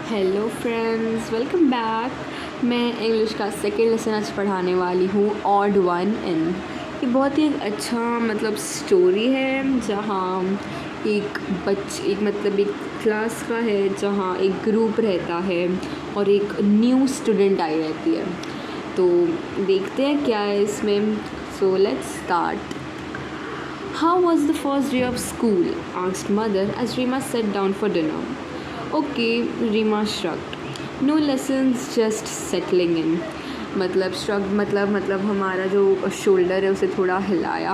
Hello friends, welcome back. मैं English का second lesson आज पढ़ाने वाली हूँ, ऑड वन इन। ये बहुत ही अच्छा स्टोरी है जहाँ एक क्लास का है जहाँ एक ग्रुप रहता है और एक न्यू स्टूडेंट आई रहती है। तो देखते हैं क्या है इसमें। So let's start. How was the first day of school? Asked mother as Rima sat down for dinner. Okay, Rima shrugged. No lessons, just settling in. Shrug हमारा जो शोल्डर है उसे थोड़ा हिलाया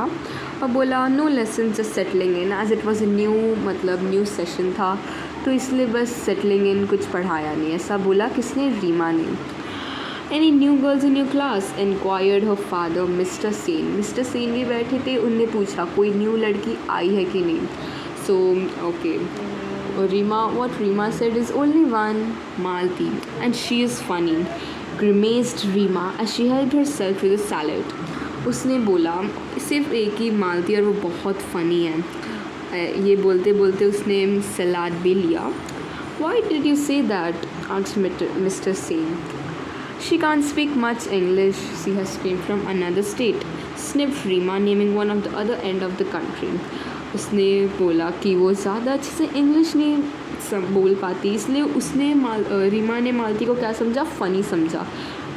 और बोला no lesson just settling in, as it was new session था तो इसलिए बस सेटलिंग इन, कुछ पढ़ाया नहीं। ऐसा बोला किसने? रीमा ने। Any new girls in your class? Inquired her father mister Sen. Mister Sen भी बैठे थे, उनने पूछा कोई न्यू लड़की आई है कि नहीं। So okay, Rima said is only one, Malti, and she is funny, grimaced Rima as she helped herself to the salad. उसने बोला सिर्फ एक ही मालती और वो बहुत फ़नी है। ये बोलते बोलते उसने सलाद भी लिया। Why did you say that? asked Mr. Sen. She can't speak much English. She has came from another state, sniffed Rima, naming one of the other end of the country. उसने बोला कि वो ज़्यादा अच्छे से इंग्लिश नहीं बोल पाती, इसलिए रीमा ने मालती को क्या समझा? फ़नी समझा,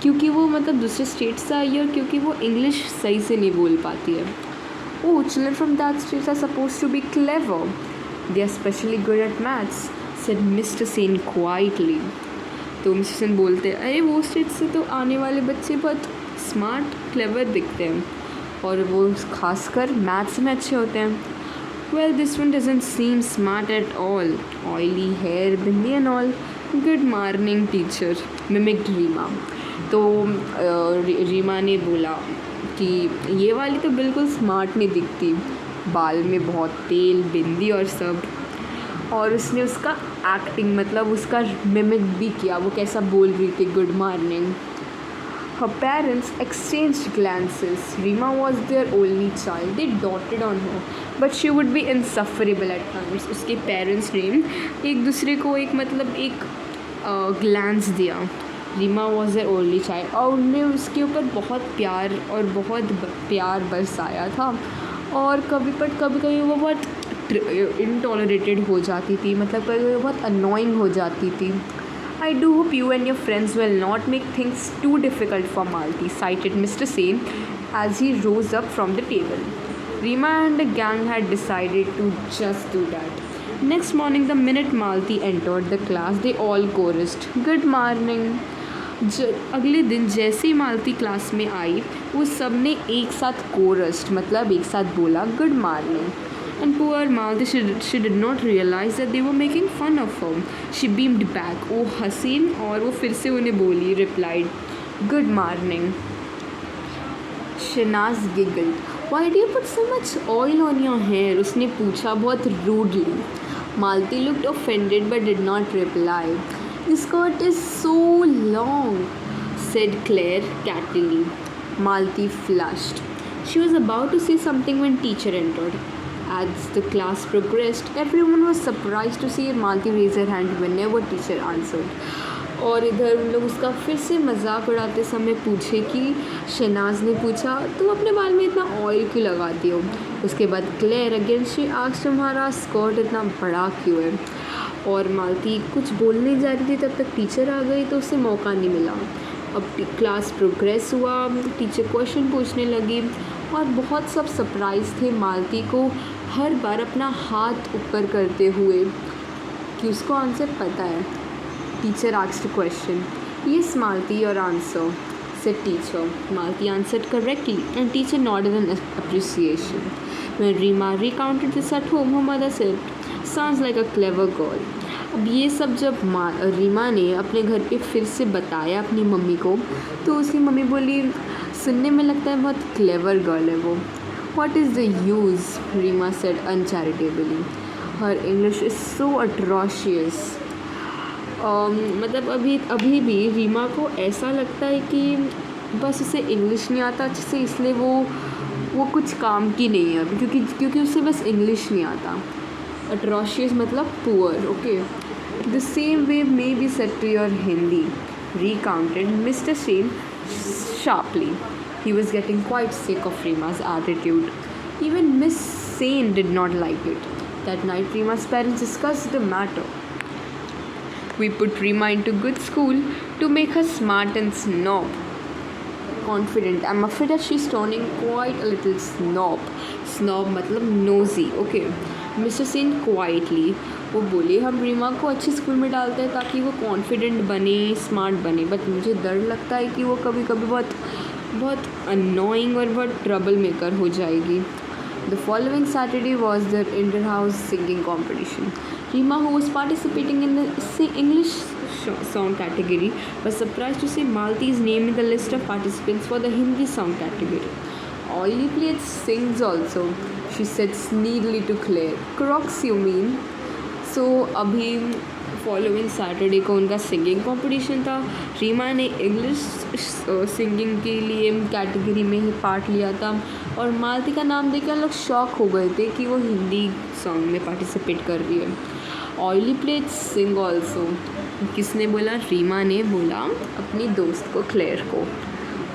क्योंकि वो दूसरे स्टेट से आई है और क्योंकि वो इंग्लिश सही से नहीं बोल पाती है। Oh, children from that state are suppose to be clever, they are specially good at maths, said mister Sen quietly. तो मिस्टर सेन बोलते हैं अरे वो स्टेट से तो आने वाले बच्चे बहुत स्मार्ट क्लेवर दिखते हैं और वो खासकर मैथ्स में अच्छे होते हैं। Well, this one doesn't seem smart at all. Oily hair, bindi and all. Good morning, teacher. Mimicked Rima. तो रीमा ने बोला कि ये वाली तो बिल्कुल स्मार्ट नहीं दिखती, बाल में बहुत तेल, बिंदी और सब। और उसने उसका एक्टिंग उसका मिमिक भी किया, वो कैसा बोल रही थी good morning. Her parents exchanged glances. Rima was their only child. They doted on her, but she would be insufferable at times. उसके parents ने एक दूसरे को एक glance दिया। Reema was their only child और उनने उसके ऊपर बहुत प्यार बरसाया था। और कभी कभी वो बहुत इंटॉलरेटेड हो जाती थी, कभी बहुत अनोइंग हो जाती थी। I do hope you and your friends will not make things too difficult for Malti, cited Mr. Sen as he rose up from the table. Rima and the gang had decided to just do that. Next morning, the minute Malti entered the class, they all chorused, "Good morning." अगले दिन जैसे ही मालती class में आई, वो सब ने एक साथ कोरस्ड एक साथ बोला good morning. And poor Malti, she did not realize that they were making fun of her. She beamed back. वो हंसी और वो फिर से उन्हें बोली, replied, "Good morning." Shanaz giggled. Why do you put so much oil on your hair? उसने पूछा बहुत rudely. Malti looked offended but did not reply. This skirt is so long, said Claire catily. Malti flushed. She was about to say something when teacher entered. As the class progressed, everyone was surprised to see Malti raise her hand whenever teacher answered. और इधर उन लोग उसका फिर से मजाक उड़ाते समय पूछे कि शहनाज ने पूछा तुम अपने बाल में इतना ऑयल क्यों लगाती हो। उसके बाद क्लेयर अगेन शी आस्क्ड तुम्हारा स्कर्ट इतना बड़ा क्यों है। और मालती कुछ बोलने जा रही थी, तब तक टीचर आ गई तो उसे मौका नहीं मिला। अब क्लास प्रोग्रेस हुआ, टीचर क्वेश्चन पूछने लगी और बहुत सब सरप्राइज़ थे मालती को हर बार अपना हाथ ऊपर करते हुए कि उसको आंसर पता है। Teacher asked question, yes Malti your answer, said teacher. Malti answered correctly and teacher nodded in appreciation. When Rima recounted this at home, her mother said, sounds like a clever girl. अब ये सब जब रीमा ने अपने घर पे फिर से बताया अपनी मम्मी को, तो उसकी मम्मी बोली सुनने में लगता है बहुत क्लेवर गर्ल है वो। What is the use? Rima said uncharitably. Her English is so atrocious. अभी भी रीमा को ऐसा लगता है कि बस उसे इंग्लिश नहीं आता अच्छे से, इसलिए वो कुछ काम की नहीं है क्योंकि उसे बस इंग्लिश नहीं आता। Atrocious poor, okay. The same way may be said to your Hindi, recounted Mr. Sen sharply. He was getting quite sick of Rima's attitude. Even Miss Sen did not like it. That night, Rima's parents discussed the matter. We put Rima into good school to make her smart and snob. Confident. I'm afraid that she's turning quite a little snob. Snob मतलब nosy. Okay. Mister Sen quietly वो बोले हम रीमा को अच्छे school में डालते हैं ताकि वो कॉन्फिडेंट बने, स्मार्ट बने, बट मुझे डर लगता है कि वो कभी कभी बहुत अनोइंग और बहुत ट्रबल मेकर हो जाएगी. The following Saturday was the inter-house singing competition. Rima, who was participating in the English song category, was surprised to see Malti's name in the list of participants for the Hindi song category. Oily plates sings also, she said sneakily to Claire. Crocs you mean? So अभी following Saturday को उनका singing competition था. रीमा ने English singing के लिए category में ही part लिया था और मालती का नाम देख कर लोग शॉक हो गए थे कि वो हिंदी सॉन्ग में पार्टिसिपेट कर रही है. Oily plate sing also. किसने बोला? रीमा ने बोला अपनी दोस्त को, क्लेयर को.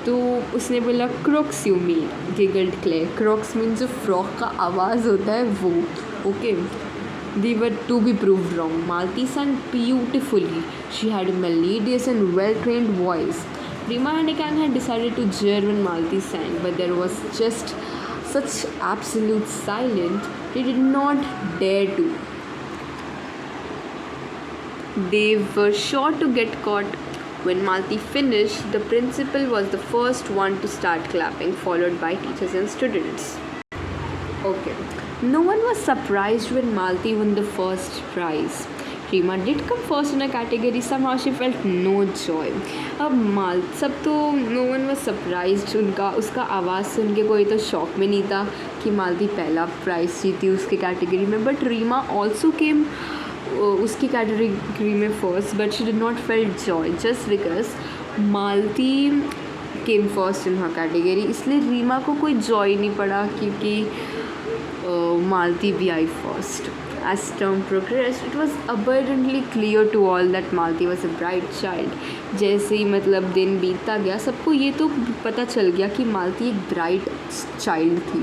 तो उसने बोला croaks you mean, giggled Claire. Croaks mean जो फ्रॉक का आवाज़ होता है वो. Okay. They were to be proved wrong. Malti sang beautifully. She had a melodious and well-trained voice. Rima and Akan had decided to jeer when Malti sang, but there was just such absolute silence. They did not dare to. They were sure to get caught. When Malti finished, the principal was the first one to start clapping, followed by teachers and students. Okay. No one was surprised when Malti won the first prize. Rima did come first in a category. Somehow she felt no joy. अब सब तो no one was surprised. उसका आवाज़ सुन के कोई तो shock में नहीं था कि मालती पहला प्राइज़ जीती उसके कैटेगरी में. बट रीमा ऑल्सो केम उसकी कैटेगरी में first, but she did not felt joy just because Malti came first in her category. इसलिए रीमा को कोई जॉय नहीं पड़ा क्योंकि Malti भी आई first. As term progressed, it was abundantly clear to all that Malti was a bright child. जैसे ही मतलब दिन बीतता गया सबको ये तो पता चल गया कि मालती एक ब्राइट चाइल्ड थी.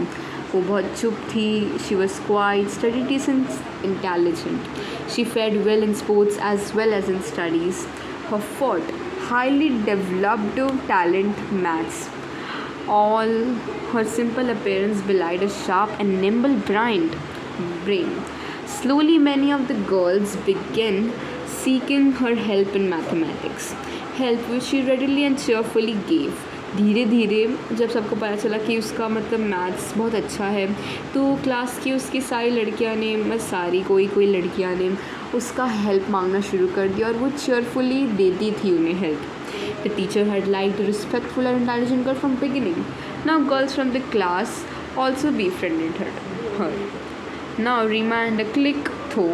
वो बहुत चुप थी. She was quiet, studious and intelligent. She fared well in sports as well as in studies. Her forte, highly developed talent, maths. All her simple appearance belied a sharp and nimble brain. Slowly, many of the girls began seeking her help in mathematics, help which she readily and cheerfully gave. धीरे धीरे जब सबको पता चला कि उसका मतलब maths बहुत अच्छा है तो क्लास की उसकी सारी लड़कियां ने, बस सारी कोई लड़कियां ने उसका हेल्प मांगना शुरू कर दिया और वो cheerfully देती थी उन्हें help. The teacher had liked a respectful and intelligent girl from beginning. Now girls from the class also befriended her. Now Rima and a clique थो.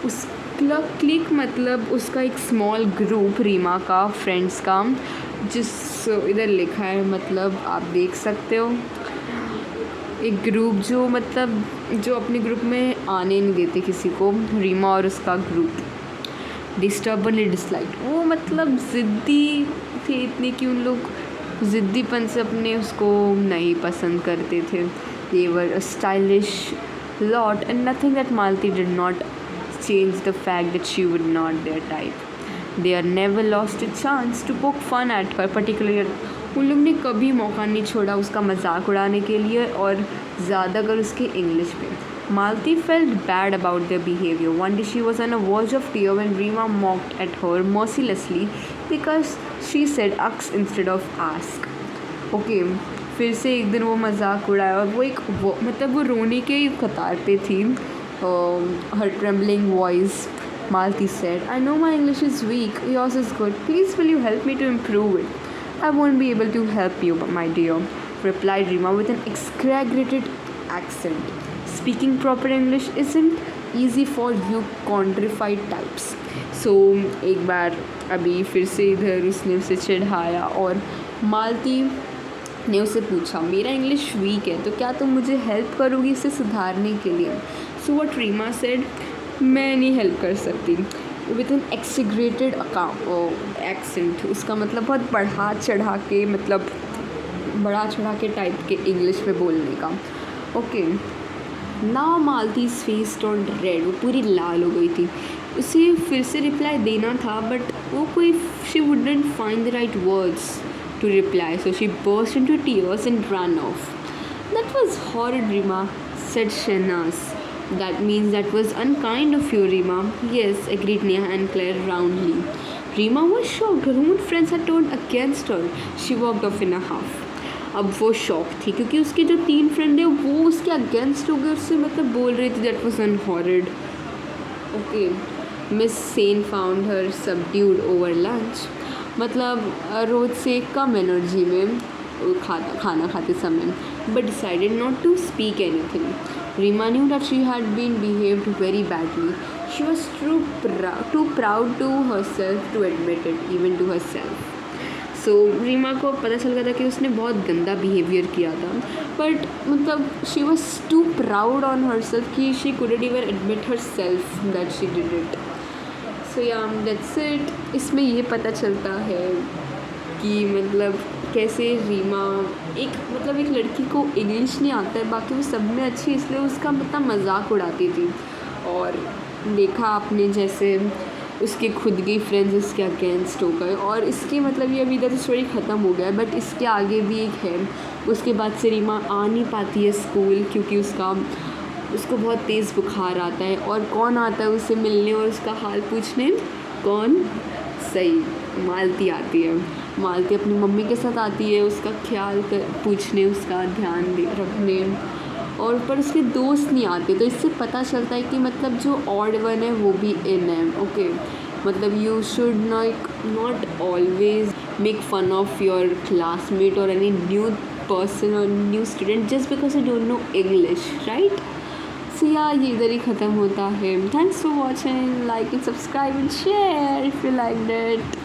उसका क्लिक मतलब उसका एक स्मॉल ग्रुप रीमा का, फ्रेंड्स का, जिस इधर लिखा है मतलब आप देख सकते हो. एक ग्रुप जो मतलब जो अपने ग्रुप में आने नहीं देते किसी को. रीमा और उसका ग्रुप डिस्टर्बनली डिसलाइक. वो मतलब ज़िद्दी थे इतने कि उन लोग ज़िद्दीपन से अपने उसको नहीं पसंद करते थे. They were a stylish lot and nothing that Malti did not change the fact that she would not their type. They are never lost a chance to poke fun at her, particularly. उन लोग ने कभी मौका नहीं छोड़ा उसका मजाक उड़ाने के लिए और ज़्यादातर उसके इंग्लिश पे. Malti felt bad about their behavior. One day she was on the verge of tears when Rima mocked at her mercilessly because she said "ux" instead of "ask." Okay, फिर से एक दिन वो मजाक उड़ाया और वो मतलब वो रोने के कतार पे थी. Her trembling voice, Malti said, "I know my English is weak. Yours is good. Please will you help me to improve it?" "I won't be able to help you, my dear," replied Rima with an exaggerated accent. Speaking proper English isn't easy for you countrified types. So एक बार अभी फिर से इधर उसने उसे चिढ़ाया और मालती ने उसे पूछा मेरा इंग्लिश वीक है तो क्या तुम मुझे हेल्प करोगी इसे सुधारने के लिए. सो व्हाट रीमा सेड, मैं नहीं हेल्प कर सकती. विद एन एक्सीग्रेटेड एक्सेंट, उसका मतलब बहुत बढ़ा चढ़ा के, मतलब बढ़ा चढ़ा के टाइप के इंग्लिश में बोलने का। Okay, now Malati's face turned red, वो पूरी लाल हो गई थी। उसे फिर से रिप्लाई देना था, बट वो कोई she wouldn't find the right words to reply, so she burst into tears and ran off. That was horrid, Rima, said Shehnaz. That means that was unkind of you, Rima. Yes, agreed Neha and Claire roundly. Rima was shocked. Her own friends had turned against her. She walked off in a huff. अब वो shock थी क्योंकि उसके जो 3 friend है वो उसके against हो गए, उससे मतलब बोल रही थी that was unhorrid. Okay, miss Sen found her subdued over lunch, मतलब रोज़ से कम एनर्जी में खाना खाते समय, but decided not to speak anything. Reema knew that she had been behaved very badly, she was too proud to her self to admit it, even to her self. So Reema को पता चल गया था कि उसने बहुत गंदा बिहेवियर किया था, बट मतलब she was too proud on her self कि she couldn't even admit her self that she did it. So yeah that's it. इसमें ये पता चलता है कि मतलब कैसे रीमा एक लड़की को इंग्लिश नहीं आता है, बाकी वो सब में अच्छी, इसलिए उसका मतलब मजाक उड़ाती थी। और देखा आपने जैसे उसके खुद की फ्रेंड्स उसके अगेंस्ट हो गए, और इसके मतलब ये अभी इधर स्टोरी ख़त्म हो गया है, बट इसके आगे भी एक है। उसके बाद से रीमा आ नहीं पाती है स्कूल क्योंकि उसको बहुत तेज़ बुखार आता है, और कौन आता है उसे मिलने और उसका हाल पूछने? कौन? सही, मालती आती है। मालती अपनी मम्मी के साथ आती है उसका ख्याल पूछने, उसका ध्यान रखने, और पर उसके दोस्त नहीं आते। तो इससे पता चलता है कि मतलब जो ऑड वन है वो भी इन है। ओके, मतलब you should not always make fun of your classmate और एनी न्यू पर्सन और new student just because you don't know English, right? So yeah ये इधर ही ख़त्म होता है। Thanks for watching, like and subscribe and share if you like that.